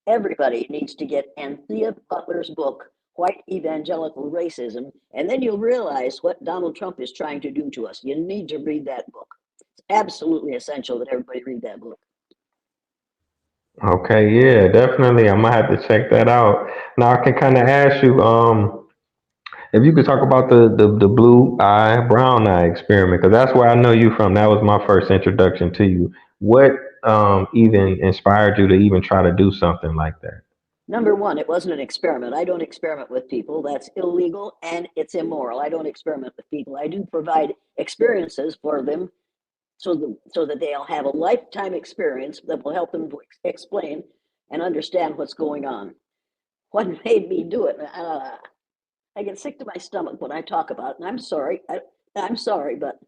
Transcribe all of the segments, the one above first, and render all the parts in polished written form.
Everybody needs to get Anthea Butler's book, White Evangelical Racism, and then you'll realize what Donald Trump is trying to do to us. You need to read that book. It's absolutely essential that everybody read that book. Okay, yeah, definitely. I'm gonna have to check that out. Now I can kind of ask you, if you could talk about the blue eye, brown eye experiment, because that's where I know you from. That was my first introduction to you. What even inspired you to even try to do something like that? Number one, it wasn't an experiment. I don't experiment with people. That's illegal and it's immoral. I don't experiment with people. I do provide experiences for them so that they'll have a lifetime experience that will help them to explain and understand what's going on. What made me do it? I get sick to my stomach when I talk about it, and I'm sorry. I'm sorry, but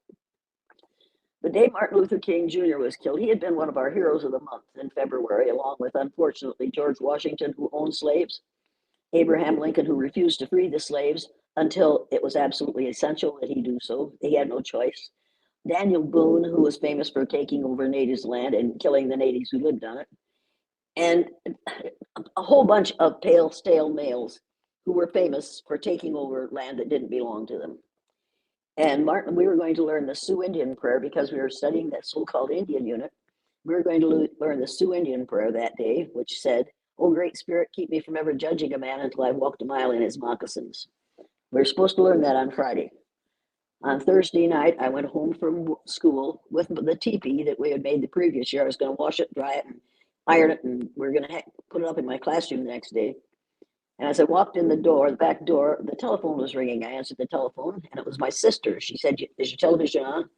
the day Martin Luther King Jr. was killed, he had been one of our heroes of the month in February, along with, unfortunately, George Washington, who owned slaves, Abraham Lincoln, who refused to free the slaves until it was absolutely essential that he do so. He had no choice. Daniel Boone, who was famous for taking over natives' land and killing the natives who lived on it, and a whole bunch of pale, stale males who were famous for taking over land that didn't belong to them. And Martin, we were going to learn the Sioux Indian prayer because we were studying that so-called Indian unit. We were going to learn the Sioux Indian prayer that day, which said, "Oh, great spirit, keep me from ever judging a man until I've walked a mile in his moccasins." We were supposed to learn that on Friday. On Thursday night, I went home from school with the teepee that we had made the previous year. I was going to wash it, dry it, and iron it, and we are going to put it up in my classroom the next day. And as I walked in the door, the back door, the telephone was ringing. I answered the telephone, and it was my sister. She said, "Is your television on?"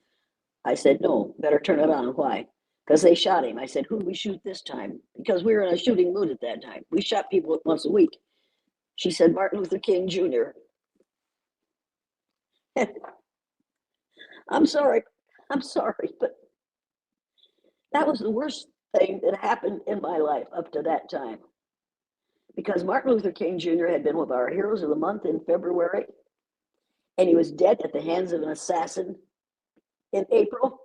I said, "No, better turn it on." Why? Because they shot him. I said, "Who did we shoot this time?" Because we were in a shooting mood at that time. We shot people once a week. She said, "Martin Luther King Jr." I'm sorry. I'm sorry, but that was the worst thing that happened in my life up to that time. Because Martin Luther King Jr. had been one of our heroes of the month in February, and he was dead at the hands of an assassin in April.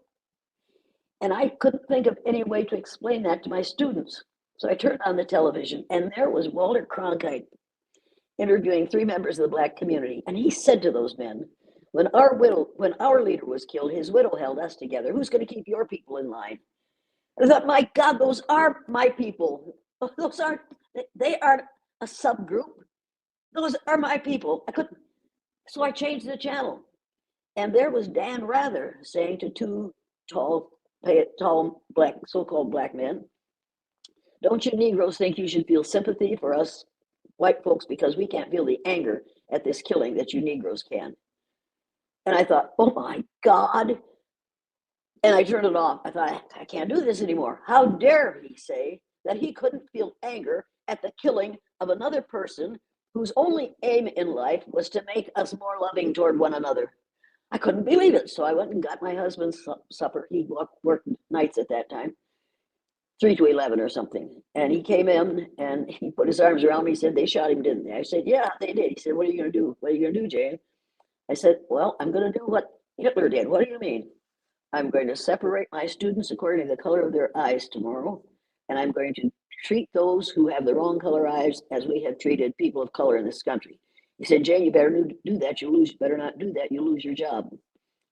And I couldn't think of any way to explain that to my students. So I turned on the television, and there was Walter Cronkite interviewing three members of the black community. And he said to those men, when our leader was killed, his widow held us together. Who's going to keep your people in line? And I thought, my God, those are my people. Those aren't, they aren't a subgroup. Those are my people. I couldn't, so I changed the channel. And there was Dan Rather saying to two tall, tall black, so-called black men, "Don't you Negroes think you should feel sympathy for us white folks because we can't feel the anger at this killing that you Negroes can?" And I thought, oh my God. And I turned it off. I thought, I can't do this anymore. How dare he say that he couldn't feel anger at the killing of another person whose only aim in life was to make us more loving toward one another? I couldn't believe it. So I went and got my husband's supper. He worked nights at that time, 3 to 11 or something. And he came in and he put his arms around me. He said, "They shot him, didn't they?" I said, "Yeah, they did." He said, "What are you going to do? What are you going to do, Jane?" I said, "Well, I'm going to do what Hitler did." "What do you mean?" "I'm going to separate my students according to the color of their eyes tomorrow, and I'm going to treat those who have the wrong color eyes as we have treated people of color in this country." He said, "Jane, you better do that. You lose. Better not do that. You lose your job."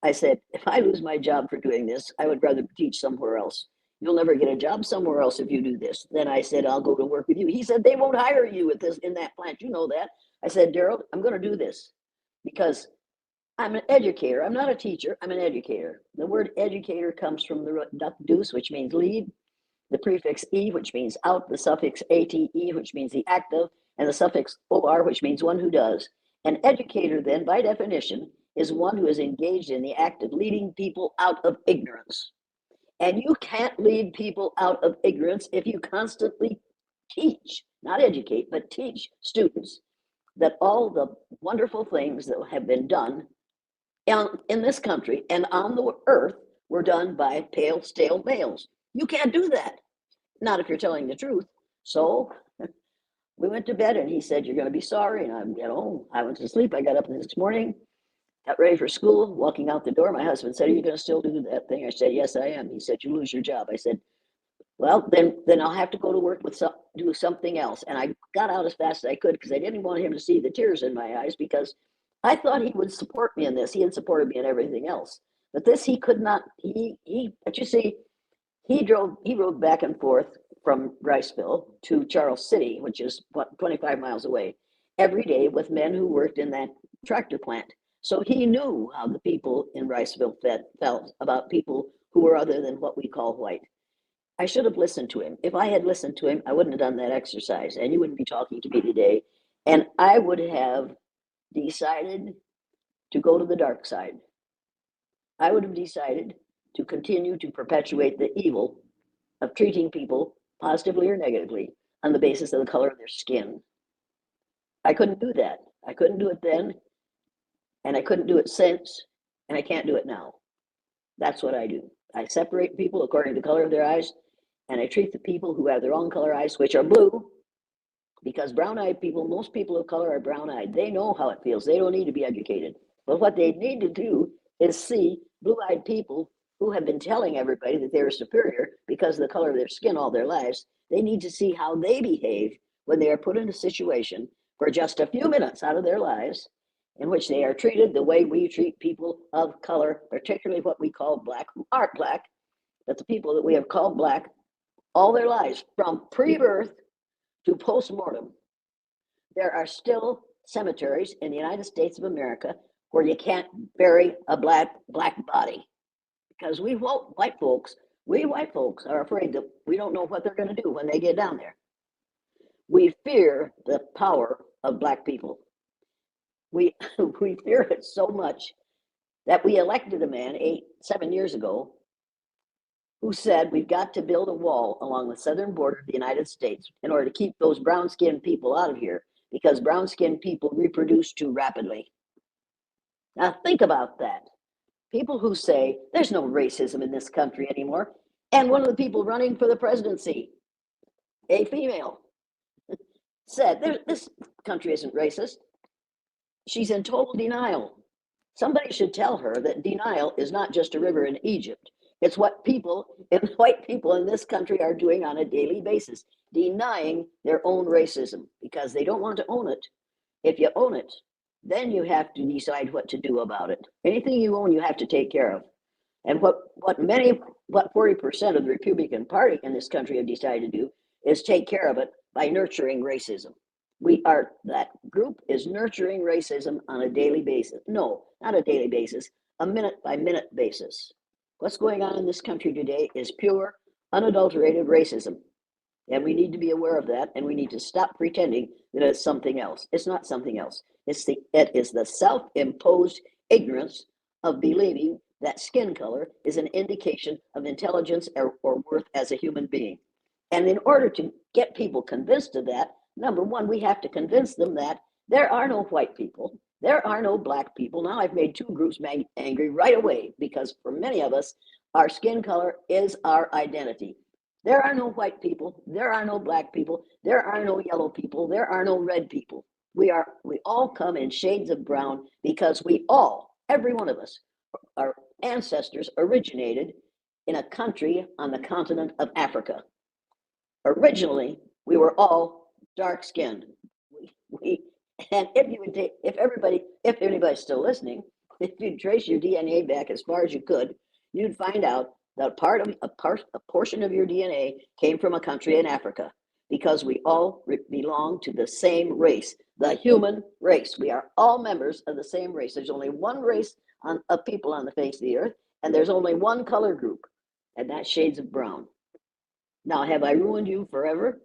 I said, "If I lose my job for doing this, I would rather teach somewhere else. You'll never get a job somewhere else if you do this." Then I said, "I'll go to work with you." He said, "They won't hire you at this in that plant. You know that." I said, "Daryl, I'm going to do this because I'm an educator. I'm not a teacher. I'm an educator." The word educator comes from the root duck deuce, which means lead, the prefix e, which means out, the suffix ate, which means the active, and the suffix or, which means one who does. An educator, then, by definition, is one who is engaged in the act of leading people out of ignorance. And you can't lead people out of ignorance if you constantly teach, not educate, but teach students that all the wonderful things that have been done in this country and on the earth were done by pale, stale males. You can't do that, not if you're telling the truth. So we went to bed, and he said, "You're going to be sorry." And I went to sleep. I got up the next morning, got ready for school, walking out the door. My husband said, "Are you going to still do that thing?" I said, "Yes, I am." He said, "You lose your job." I said, Well, then I'll have to go to work with do something else. And I got out as fast as I could because I didn't want him to see the tears in my eyes because I thought he would support me in this. He had supported me in everything else. But this he could not. But you see, he rode back and forth from Riceville to Charles City, which is what 25 miles away, every day with men who worked in that tractor plant. So he knew how the people in Riceville felt about people who were other than what we call white. I should have listened to him. If I had listened to him, I wouldn't have done that exercise, and you wouldn't be talking to me today. And I would have decided to go to the dark side. I would have decided to continue to perpetuate the evil of treating people positively or negatively on the basis of the color of their skin. I couldn't do that. I couldn't do it then, and I couldn't do it since, and I can't do it now. That's what I do. I separate people according to the color of their eyes, and I treat the people who have their own color eyes, which are blue, because brown-eyed people, most people of color are brown-eyed. They know how it feels. They don't need to be educated. But what they need to do is see blue-eyed people who have been telling everybody that they're superior because of the color of their skin all their lives. They need to see how they behave when they are put in a situation for just a few minutes out of their lives in which they are treated the way we treat people of color, particularly what we call black, who aren't black, but the people that we have called black all their lives, from pre-birth to post-mortem. There are still cemeteries in the United States of America where you can't bury a black body because we white folks are afraid that we don't know what they're going to do when they get down there. We fear the power of black people. We we fear it so much that we elected a man 7 years ago who said we've got to build a wall along the southern border of the United States in order to keep those brown skinned people out of here because brown skinned people reproduce too rapidly. Now, think about that. People who say there's no racism in this country anymore. And one of the people running for the presidency, a female, said this country isn't racist. She's in total denial. Somebody should tell her that denial is not just a river in Egypt. It's what white people in this country are doing on a daily basis, denying their own racism because they don't want to own it. If you own it, then you have to decide what to do about it. Anything you own, you have to take care of. And what 40% of the Republican Party in this country have decided to do is take care of it by nurturing racism. That group is nurturing racism on a daily basis. No, not a daily basis, a minute by minute basis. What's going on in this country today is pure, unadulterated racism. And we need to be aware of that, and we need to stop pretending that it's something else. It's not something else. It is the self-imposed ignorance of believing that skin color is an indication of intelligence or worth as a human being. And in order to get people convinced of that, number one, we have to convince them that there are no white people, there are no black people. Now I've made two groups angry right away because for many of us, our skin color is our identity. There are no white people, there are no black people, there are no yellow people, there are no red people. We all come in shades of brown because every one of us, our ancestors originated in a country on the continent of Africa. Originally, we were all dark skinned. And if anybody's still listening, if you trace your DNA back as far as you could, you'd find out that a portion of your DNA came from a country in Africa because we all belong to the same race, the human race. We are all members of the same race. There's only one race of people on the face of the earth, and there's only one color group, and that's shades of brown. Now, have I ruined you forever?